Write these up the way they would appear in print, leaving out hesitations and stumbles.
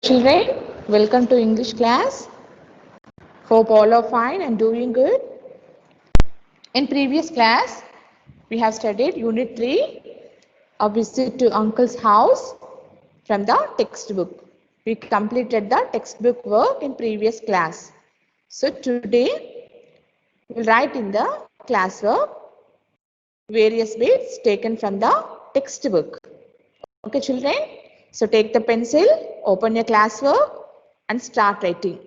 children, welcome to English class. Hope all are fine and doing good. In previous class, we have studied Unit 3, A Visit to Uncle's House from the textbook. We completed the textbook work in previous class. So today, we will write in the classwork various bits taken from the textbook. Okay children, so take the pencil, open your classwork and start writing.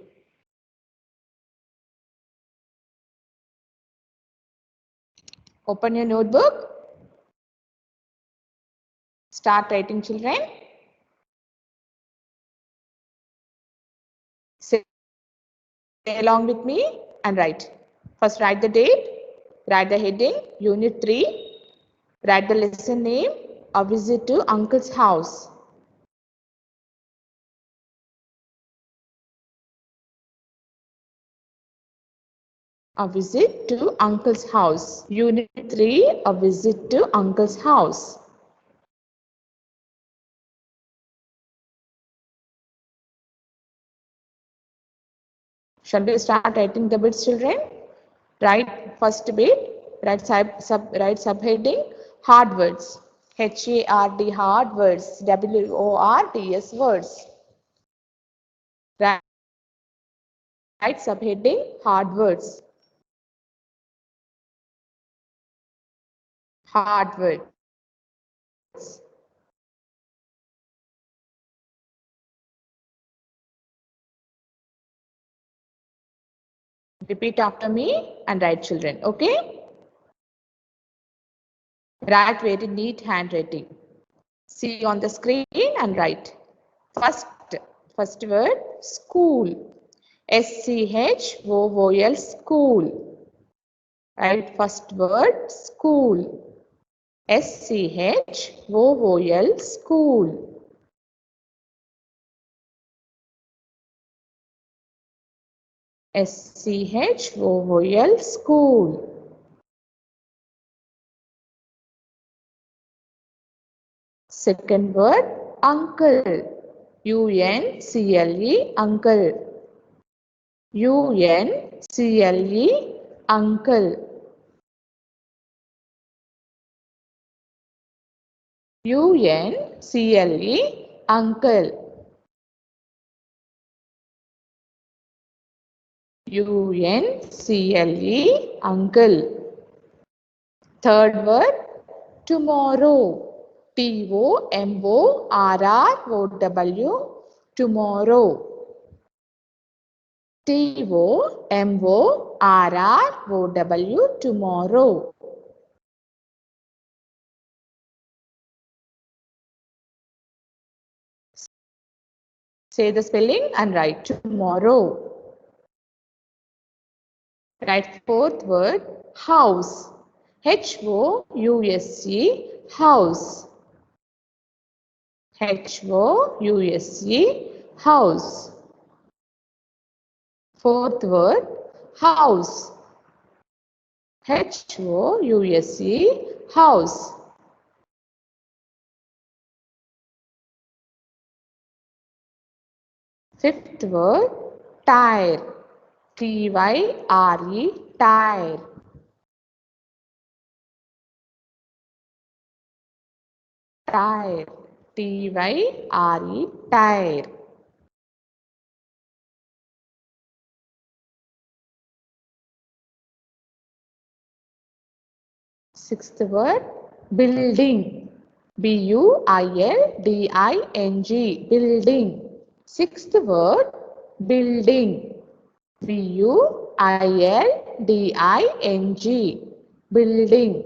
Open your notebook. Start writing children. Say along with me and write. First write the date, write the heading, Unit 3, write the lesson name, A Visit to Uncle's House. A Visit to Uncle's House. Unit 3, A Visit to Uncle's House. Shall we start writing the bits children? Write first bit, write subheading, hard words. H-A-R-D, hard words. W-O-R-D-S, words. Write subheading, hard words. Hard words. Repeat after me and write children, okay? Write very neat handwriting. See on the screen and write. First word, school. S-C-H-O-O-L, school. Write first word, school. S-C-H-O-O-L, school. S-C-H-O-O-L, school. Second word, uncle. U-N-C-L-E, uncle. U-N-C-L-E, uncle. U-N-C-L-E, uncle. U-N-C-L-E, uncle. Third word, tomorrow. T-O-M-O-R-R-O-W, tomorrow. T-O-M-O-R-R-O-W, tomorrow. Say the spelling and write tomorrow. Write fourth word, house. H-O-U-S-E, house. H-O-U-S-E, house. Fourth word, house. H-O-U-S-E, house. Fifth word, tire. T-Y-R-E, tire. Tire. T-Y-R-E, tire. Sixth word, building. B-U-I-L-D-I-N-G, building. Sixth word, building. B-U-I-L-D-I-N-G, building.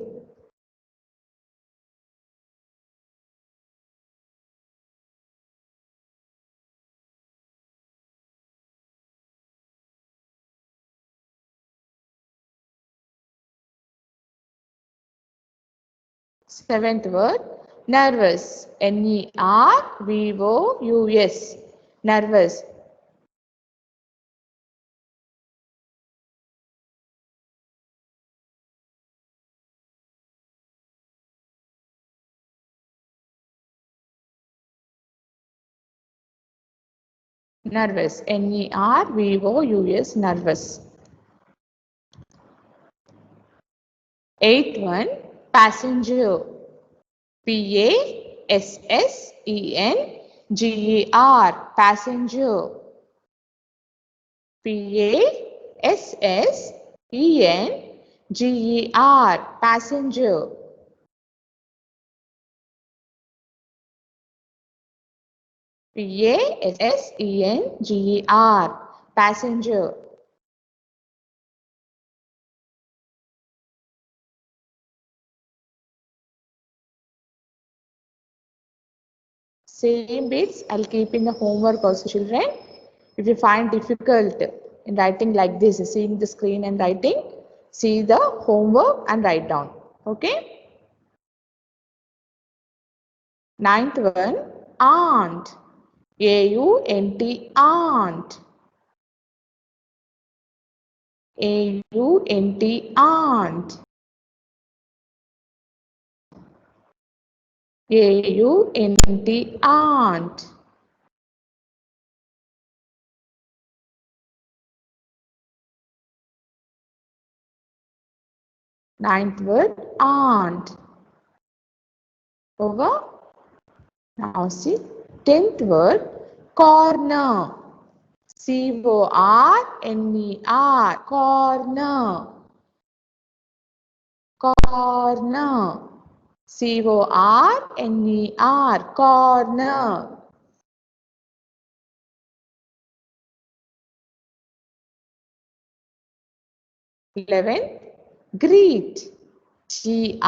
Seventh word, nervous. N-E-R-V-O-U-S, nervous. Nervous. Nervous. Nervous. Eighth one, passenger. Passenger. Passenger. Passenger. Passenger. Same bits I'll keep in the homework also, children. If you find difficult in writing like this, seeing the screen and writing, see the homework and write down. Okay? Ninth one, aunt. A-U-N-T, aunt. A-U-N-T, aunt. A-U-N-T, aunt. Ninth word, aunt. Over. Now see, 10th word, corner. C-O-R-N-E-R, corner. Corner. C-O-R-N-E-R, corner. Eleventh, greet. G-R-E-E-T,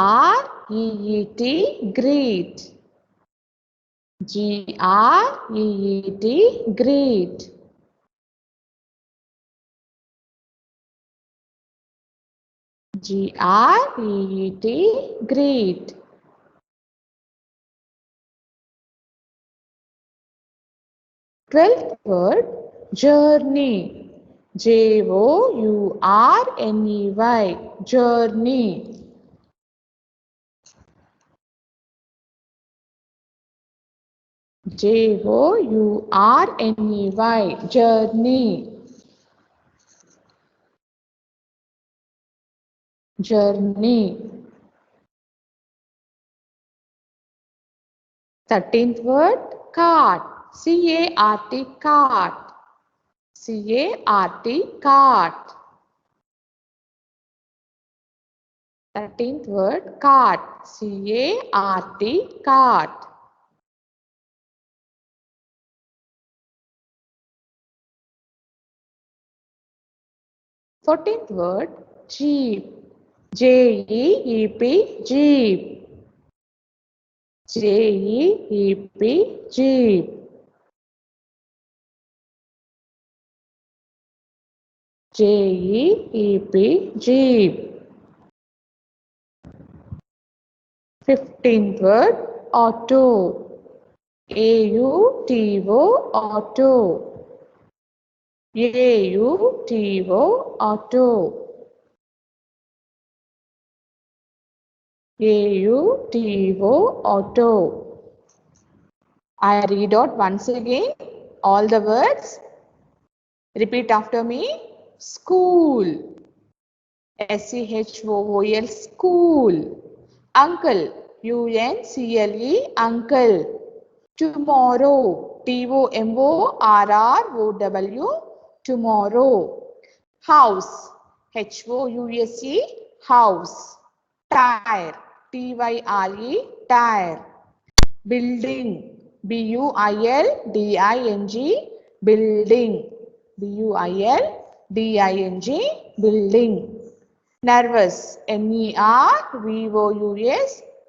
greet. G-R-E-E-T, greet. G-R-E-E-T, greet. Twelfth word, journey. J-O-U-R-N-E-Y, journey. Journey, journey. Journey. 13th word, cart. C-A-R-T, cart. C-A-R-T, cart. 13th word, cart. C-A-R-T, cart. Fourteenth word, jeep. J-E-E-P, jeep. J-E-E-P, jeep. J-E-E-P, jeep. 15th word, auto. A-U-T-O, auto. A-U-T-O, auto. A-U-T-O, auto. I read out once again all the words. Repeat after me. School. S-C-H-O-O-L, school. Uncle. U-N-C-L-E, uncle. Tomorrow. T-O-M-O-R-R-O-W, tomorrow. House. H-O-U-S-E, house. Tire. T-Y-R-E, tire. Building. B-U-I-L-D-I-N-G, building. B-U-I-L-D-I-N-G, building. Nervous. N-E-R-V-O-U-S,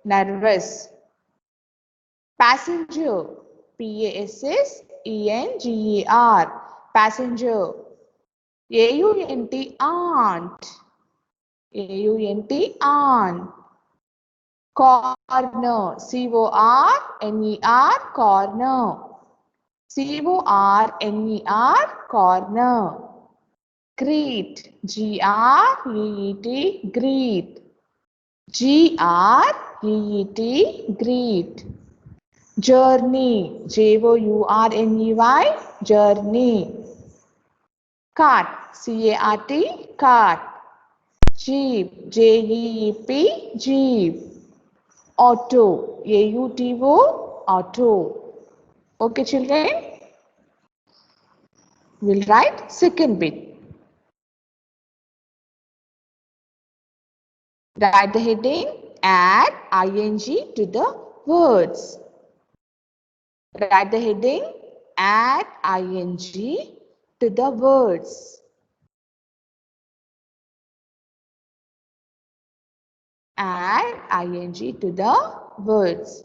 nervous. Passenger. P-A-S-S-E-N-G-E-R, passenger. A-U-N-T, aunt. A-U-N-T, aunt. Corner. C-O-R-N-E-R, corner. C-O-R-N-E-R, corner. Greet. G-R-E-E-T, greet. G-R-E-E-T, greet. Journey, Journey, journey. Cart, C-A-R-T, cart. Jeep, J-E-E-P, jeep. Auto, A-U-T-O, auto. Okay, children? We'll write second bit. Write the heading, add ing to the words. Write the heading, add ing to the words. Add ing to the words.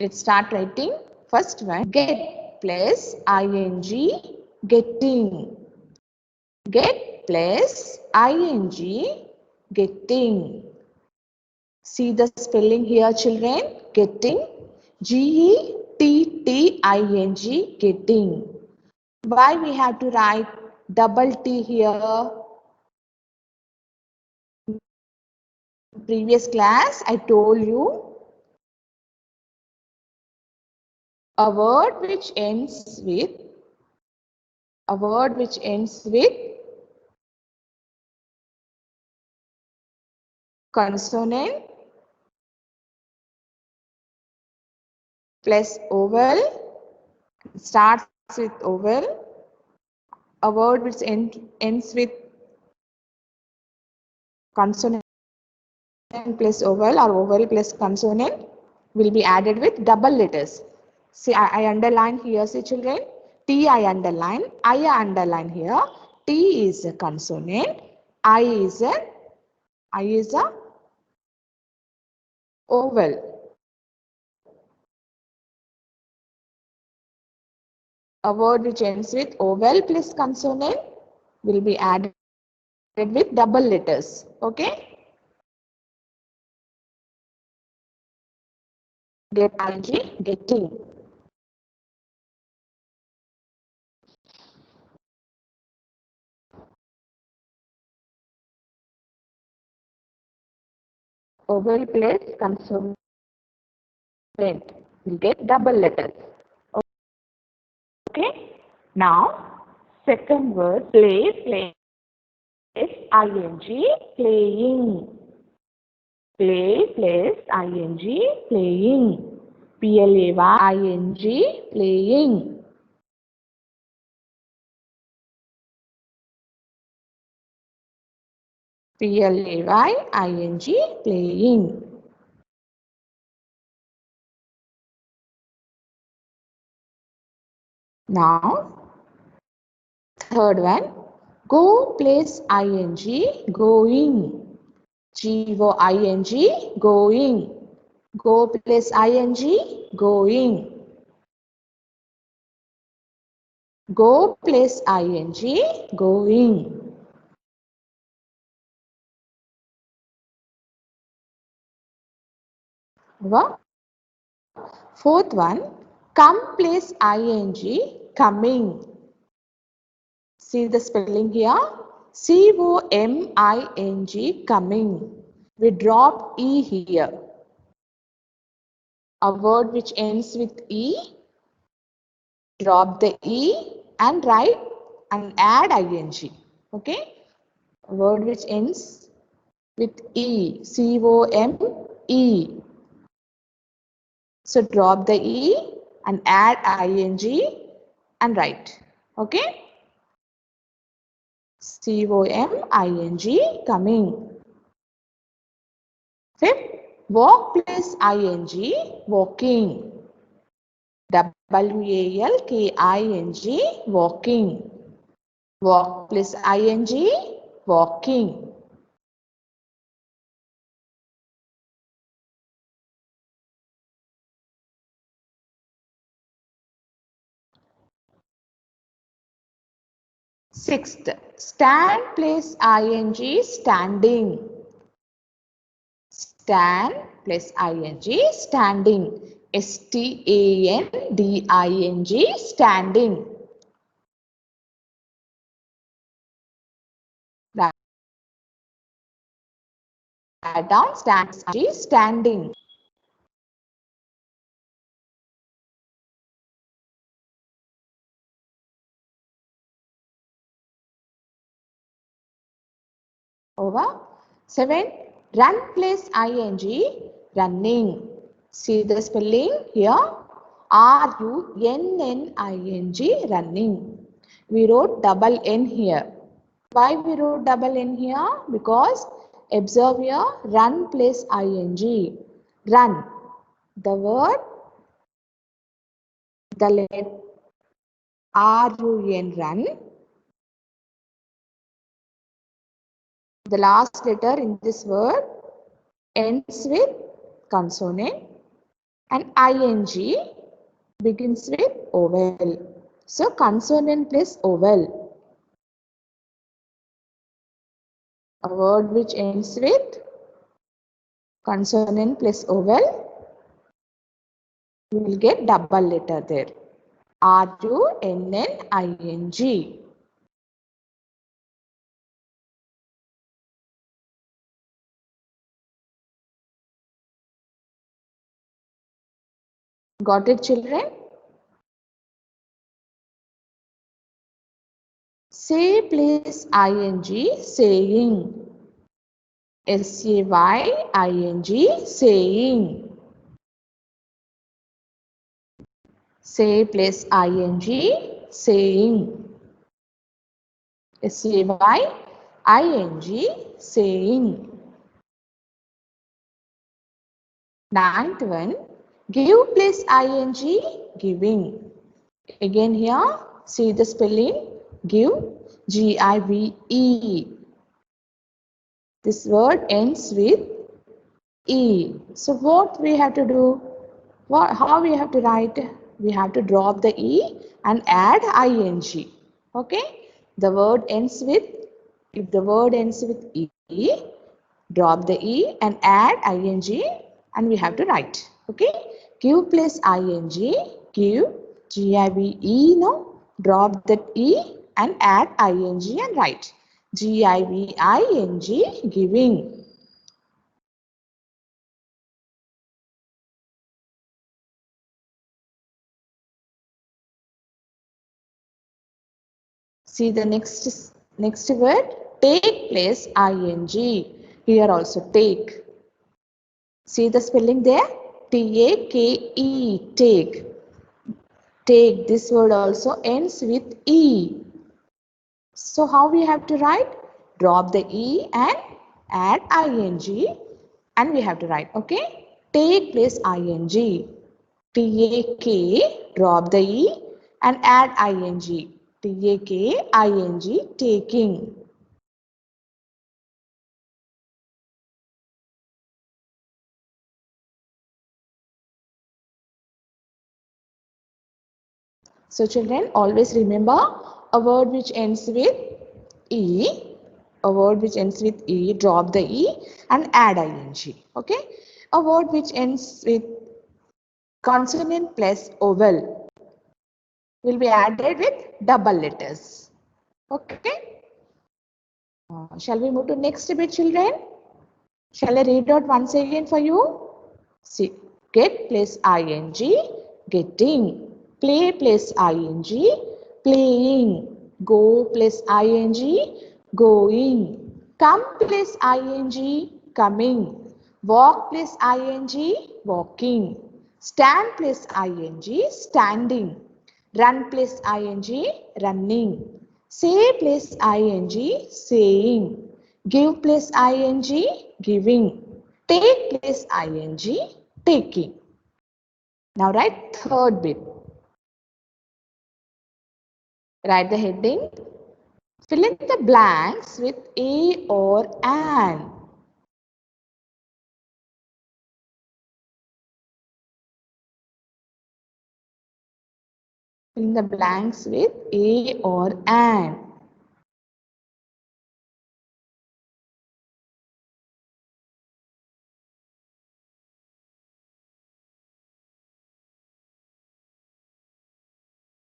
Let's start writing. First one, get plus ing, getting. Get plus ing, getting. See the spelling here, children. Getting. G-E-T-T-I-N-G, getting. Why we have to write double T here? Previous class, I told you a word which ends with consonant plus vowel, starts with vowel. A word which ends with consonant plus vowel or vowel plus consonant will be added with double letters. See, I underline here, see children. T I underline here. T is a consonant. I is a vowel. A word which ends with vowel plus consonant will be added with double letters. Okay? Get ing, getting. Vowel plus consonant will get double letters. Okay? Now, second word, play, ing, playing. Play plus ing, playing. P-L-A-Y-ing, playing. P-L-A-Y-ing, playing. Now, third one, go plus ing, going. G-O-I-N-G, going. Go plus ing, going. Go plus ing, going. Fourth one, come plus ing, coming. See the spelling here. C-O-M-I-N-G, coming. We drop E here. A word which ends with E, drop the E and write and add ing. Okay? A word which ends with E, C-O-M-E. So drop the E and add ing and write. Okay? C-O-M-I-N-G, coming. Fifth, walk plus ing, walking. W-A-L-K-I-N-G, walking. Walk plus ing, walking. Sixth, stand plus ing, standing. Stand plus ing, standing. S-T-A-N-D-I-N-G, standing. Sat down, standing. Over. 7. Run plus ing, running. See the spelling here. running, running. We wrote double N here. Why we wrote double N here? Because observe here, run plus ing. Run. The word, the letter run, run. The last letter in this word ends with consonant and ing begins with vowel. So consonant plus vowel. A word which ends with consonant plus vowel, we will get double letter there. running. Got it, children? Say plus ing, saying. saying, saying. Say plus ing, saying. saying, saying. Ninth one, give plus ing, giving. Again here, see the spelling, give, G-I-V-E. This word ends with E. So what we have to do? How we have to write? We have to drop the E and add ing. Okay? The word ends with, if the word ends with E, drop the E and add ing and we have to write. Okay? Give plus ing, give, G-I-V-E, no? Drop that E and add ing and write. G-I-V-I-N-G, giving. See the next word, take plus ing. Here also take. See the spelling there? T-A-K-E, take. Take, this word also ends with E. So how we have to write? Drop the E and add ing and we have to write, okay? Take plus ing. T-A-K, drop the E and add ing. T-A-K-I-N-G, taking. So children, always remember a word which ends with E, a word which ends with E, drop the E and add ing. Okay? A word which ends with consonant plus vowel will be added with double letters. Okay? Shall we move to next bit, children? Shall I read out once again for you? See, get plus ing, getting. Play plus ing, playing. Go plus ing, going. Come plus ing, coming. Walk plus ing, walking. Stand plus ing, standing. Run plus ing, running. Say plus ing, saying. Give plus ing, giving. Take plus ing, taking. Now write third bit. Write the heading. Fill in the blanks with a or an. Fill in the blanks with a or an.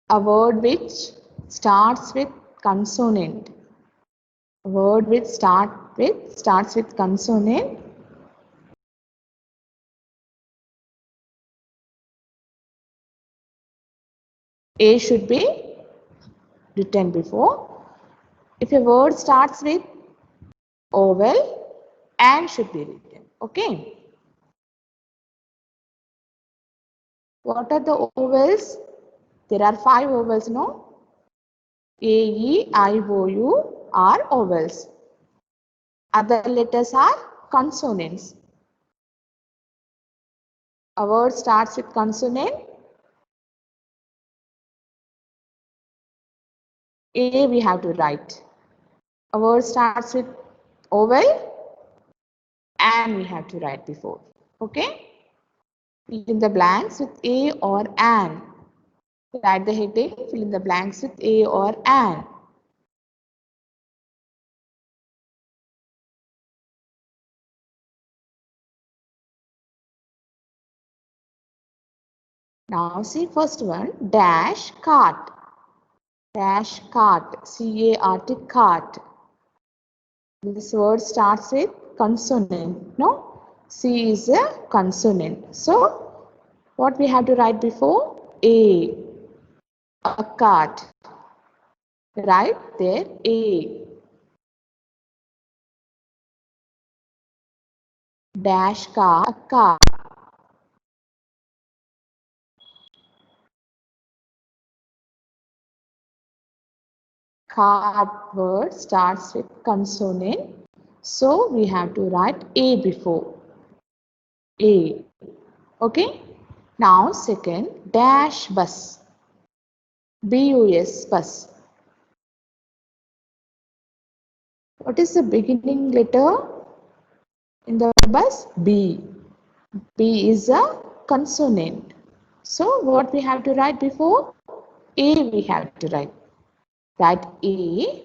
A word which starts with consonant. A word which starts with consonant A should be written before. If a word starts with vowel, and should be written. Okay. What are the vowels? There are 5 vowels, no? A, E, I, O, U are vowels. Other letters are consonants. A word starts with consonant. A we have to write. A word starts with vowel and we have to write before. Okay? Fill in the blanks with A or an. Write the heading, fill in the blanks with A or an. Now see first one, dash cart. Dash cart, C-A-R-T, cart. This word starts with consonant, no? C is a consonant. So, what we have to write before? A cart. Right there, A. Dash car, a car. Cart word starts with consonant. So, we have to write A before. A. Okay? Now, second, dash bus. B-U-S, bus. What is the beginning letter in the bus? B. B is a consonant. So, what we have to write before? A we have to write. Write A,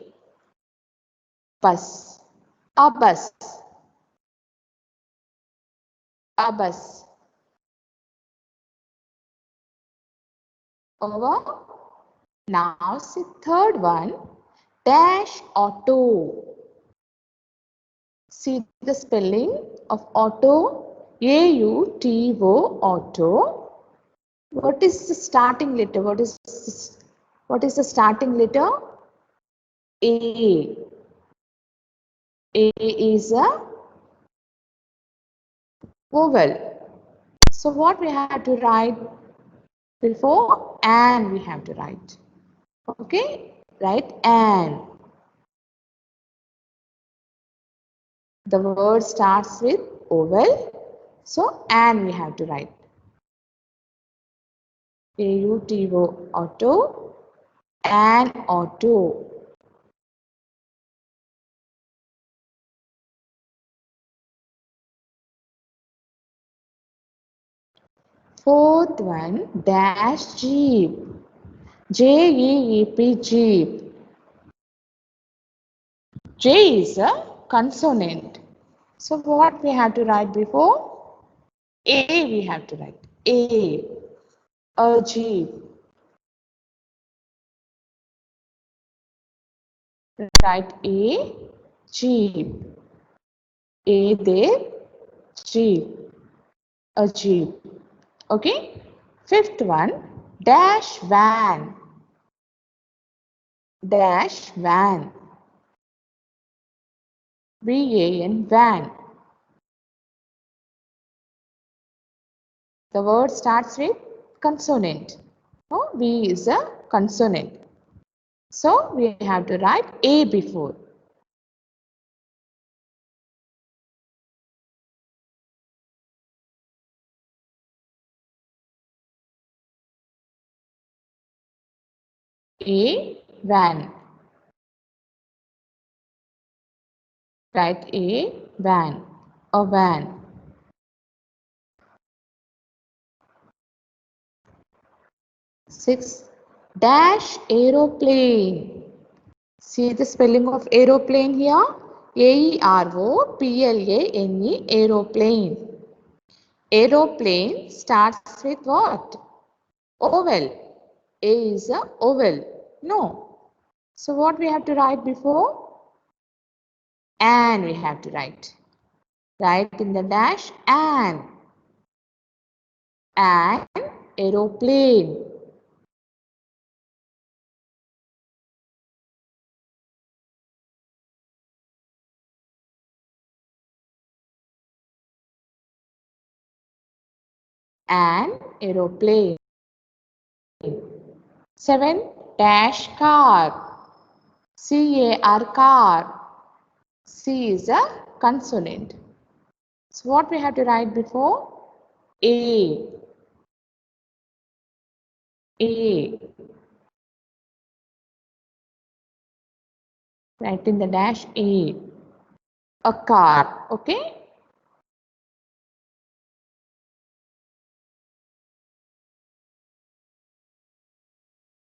bus. A bus. A bus. Over. Now, see third one, dash auto. See the spelling of auto, A-U-T-O, auto. What is the starting letter? What is the starting letter? A. A is a vowel. So what we have to write before? And we have to write. Okay? Write and. The word starts with vowel. So and we have to write. A-U-T-O, auto, and auto. Fourth one, dash jeep. J-E-E-P, jeep. J is a consonant. So what we have to write before? A we have to write. A jeep. Write A, jeep. A there, jeep. A jeep. Okay. Fifth one, dash van. Dash van. V-A-N, van. The word starts with consonant. So, V is a consonant. So, we have to write A before. A, van. Write A, van. A van. Six, dash aeroplane. See the spelling of aeroplane here? A-E-R-O-P-L-A-N-E, aeroplane. Aeroplane starts with what? Vowel. A is a vowel. No. So what we have to write before? And we have to write. Write in the dash and. And aeroplane. an aeroplane. 7 dash car, car, car. C is a consonant. So what we have to write before? A. Write in the dash A. A car. Okay.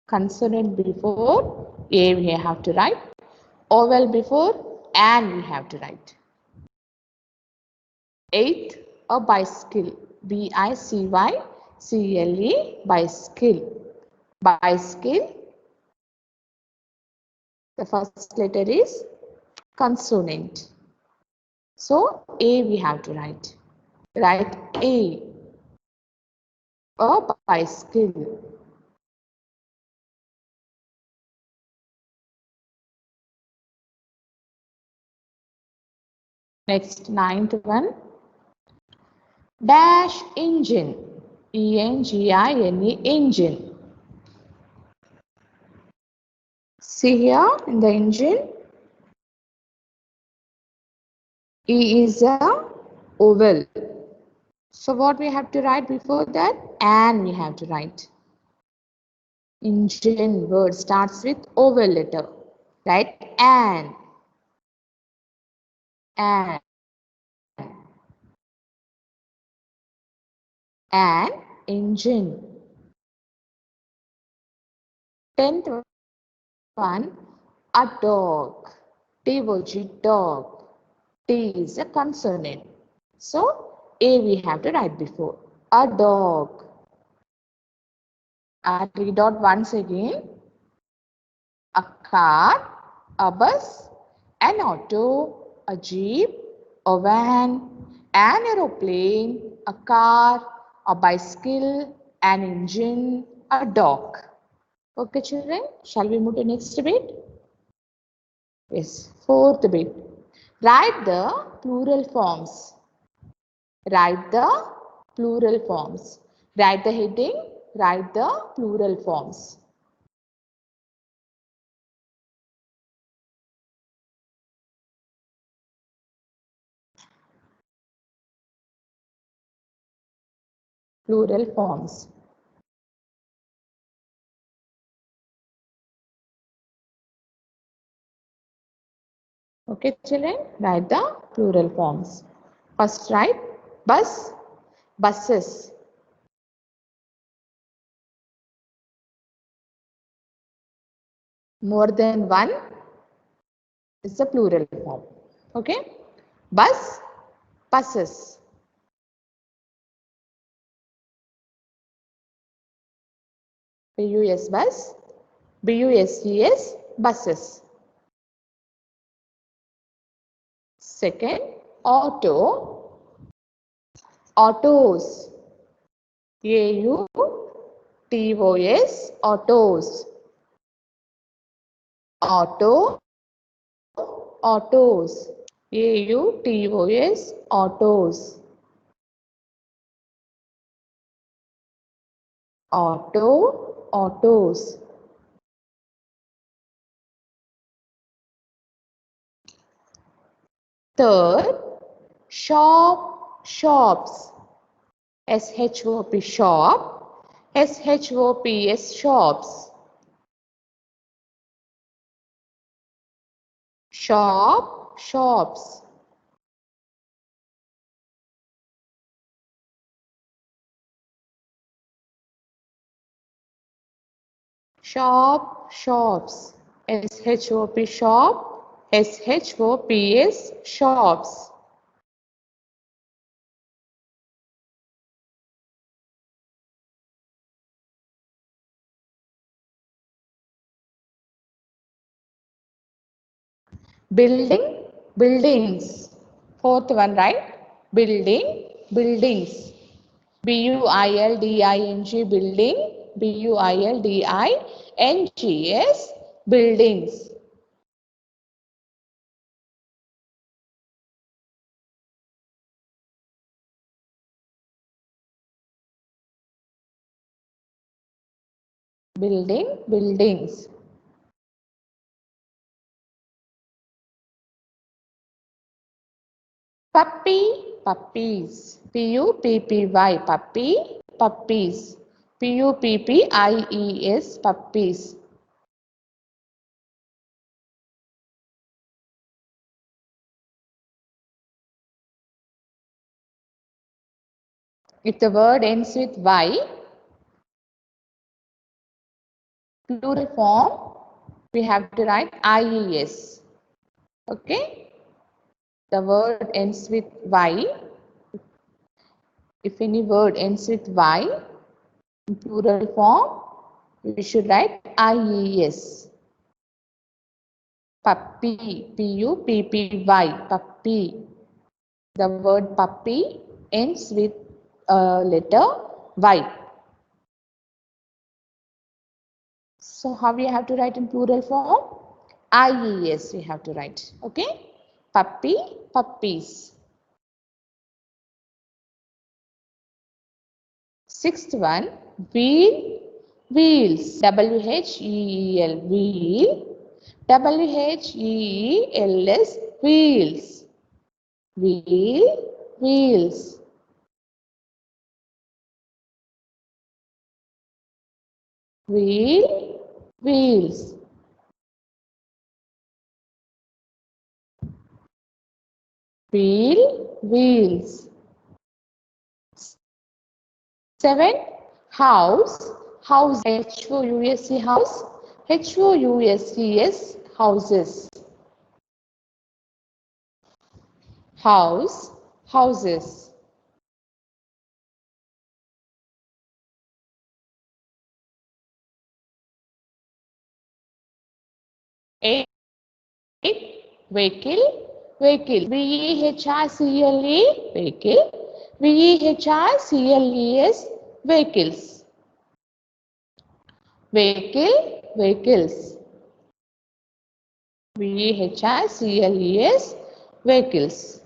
Consonant before A we have to write. Vowel before and we have to write. 8. A bicycle. bicycle. Bicycle. Bicycle. The first letter is consonant. So A we have to write. Write A. A bicycle. Next, ninth one. Dash engine. E-N-G-I-N-E, engine. See here in the engine. E is a oval. So what we have to write before that? And we have to write. Engine word starts with oval letter. Right? And. An engine. 10th one, a dog. D-O-G, dog. T is a consonant. So A we have to write before. A dog. I'll read out once again. A car, a bus, an auto, a jeep, a van, an aeroplane, a car, a bicycle, an engine, a dog. Okay, children, shall we move to next bit? Yes, fourth bit. Write the plural forms. Write the plural forms. Write the heading, write the plural forms. Plural forms. Okay, children, write the plural forms. First, write bus, buses. More than one is the plural form. Okay, bus, buses. B-U-S, bus. B-U-S-E-S, buses. Second, auto, autos. A-U-T-O-S, autos. Auto, autos. A-U-T-O-S, autos. Auto, autos. Third, shop, shops. S-H-O-P, shop. S-H-O-P-S, shops. Shop, shops. Shop, shops. S-H-O-P, shop. S-H-O-P-S, shops. Building, buildings. Fourth one, right? Building, buildings. B-U-I-L-D-I-N-G, building. B-U-I-L-D-I-N-G-S, buildings. Building, buildings. Puppy, puppies. Puppy, puppy, puppies. Puppies, puppies. If the word ends with Y, plural form, we have to write IES. Okay? The word ends with Y. If any word ends with Y, in plural form, we should write IES. Puppy, Puppy, puppy. The word puppy ends with a letter Y. So how we have to write in plural form? IES we have to write. Okay? Puppy, puppies. Sixth one, wheel, wheels. WHEEL, wheel. WHEELS, wheels. Wheel, wheels. Wheel, wheels. Wheel, wheels. 7. House, house. HOUSE, house. HOUSES, houses. House, houses. 8. Vehicle, vehicle. VEHICLE, vehicle. VEHICLES, vehicles. Vehicle, vehicles. VEHICLES, vehicles.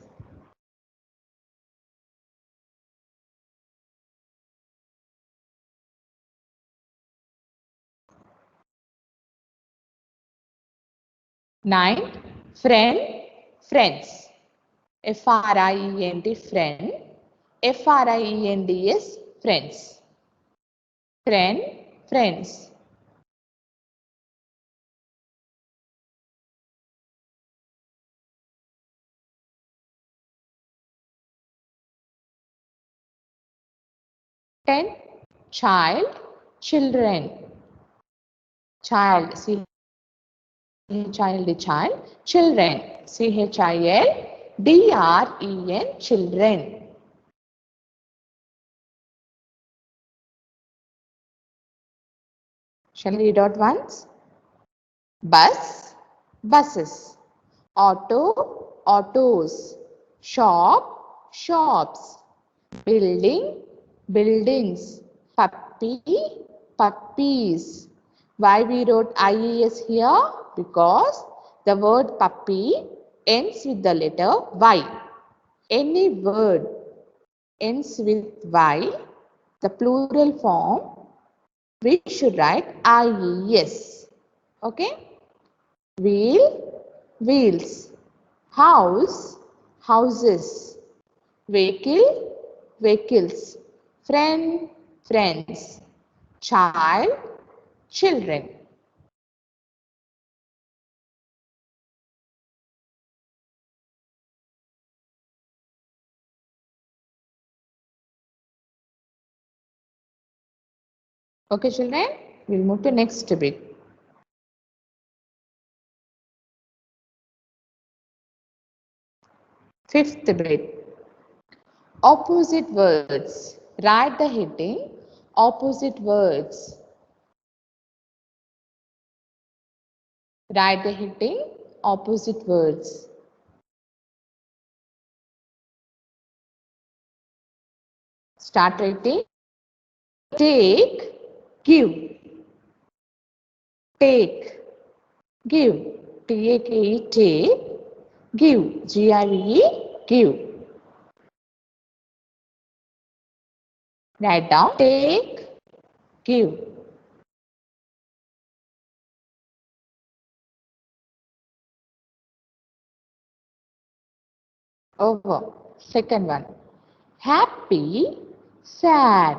9. Friend, friends. FRIEND, friend. FRIENDS, friends. Friend, friends. 10. Child, children. Child, child, child. Children, CHILDREN, children. Shall we read out once? Bus, buses. Auto, autos. Shop, shops. Building, buildings. Puppy, puppies. Why we wrote IES here? Because the word puppy ends with the letter Y. Any word ends with Y, the plural form, we should write IES. Okay? Wheel, wheels. House, houses. Vehicle, vehicles. Friend, friends. Child, children. Okay, children, we'll move to next bit. Fifth bit. Opposite words. Write the heading. Opposite words. Write the heading. Opposite words. Start writing. Take, give. Take, give. T-A-K-E, take. Give. G-I-V-E, give. Write down. Take, give. Over. Second one. Happy, sad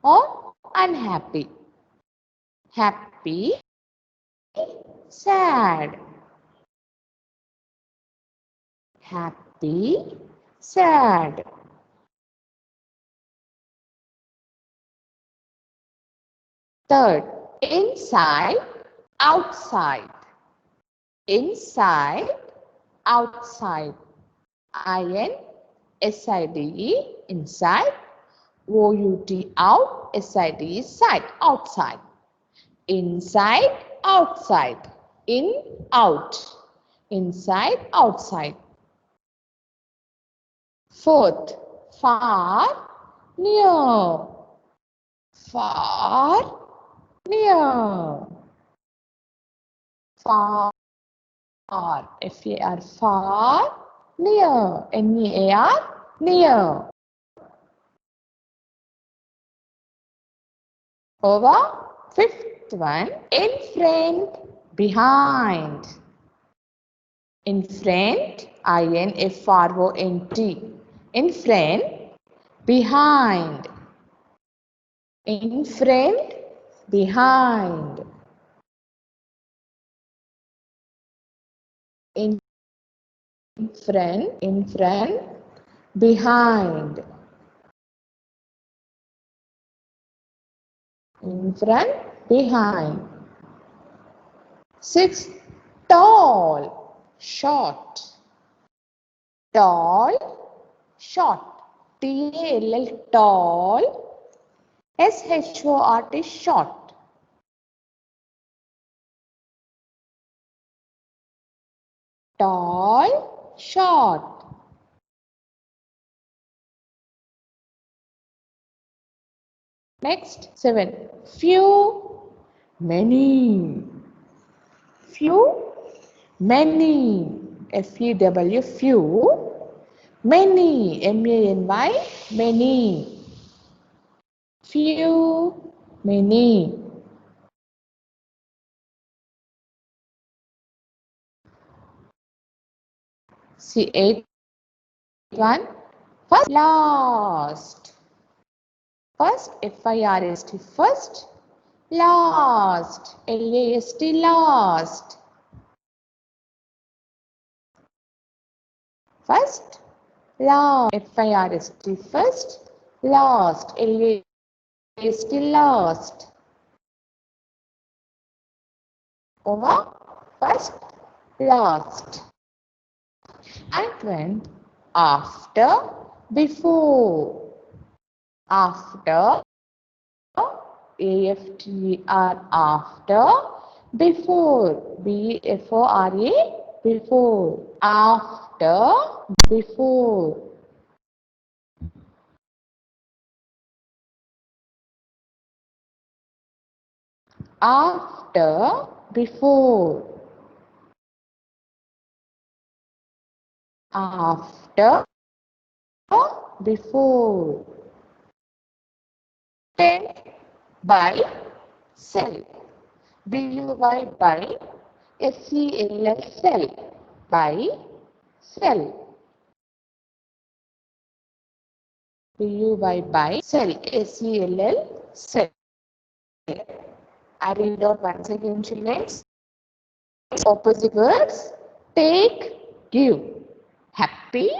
or unhappy. Happy, sad. Happy, sad. Third, inside, outside. Inside, outside. INSIDE, inside. OUT, out. SIDE is side, outside. Inside, outside. In, out. Inside, outside. Fourth, far, near. Far, near. Far, FAR, far, near. NEAR, near. Over. Fifth one, in front, behind. In front, INFRONT. In front, behind. In front, behind. In front, behind. In front, behind. Six, tall, short. Tall, short. TALL, tall. SHORT, short. Tall, short. Next, 7. Few, many. Few, many. FEW, few. Many, MANY, many. Few, many. See, 8. One. First, last. First, FIRST, first. Last, LAST, last. First, last, FIRST, first. Last, LAST, last. Over. First, last. And when after, before. After, AFTR, after. Before, BFORE, before. After, before. After, before. After, before. 10. Buy, sell. BUY, buy. SELL, sell. Buy, sell. BUY, buy, sell. SELL, sell. I read out once again, children. Opposite words. Take, give. Happy,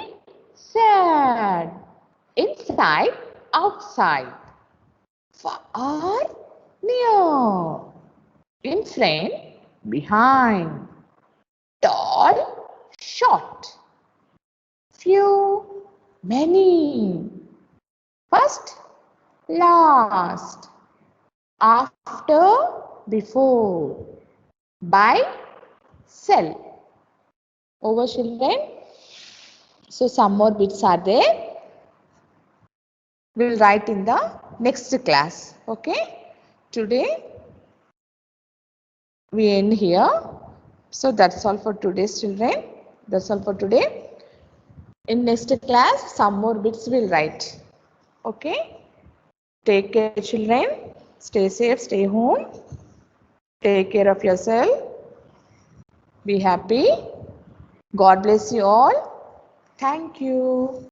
sad. Inside, outside. Far, near. In front, behind. Tall, short. Few, many. First, last. After, before. Buy, sell. Over, children. So some more bits are there. We will write in the next class. Okay. Today we end here. So that's all for today's children. That's all for today. In next class, some more bits we'll write. Okay. Take care, children. Stay safe. Stay home. Take care of yourself. Be happy. God bless you all. Thank you.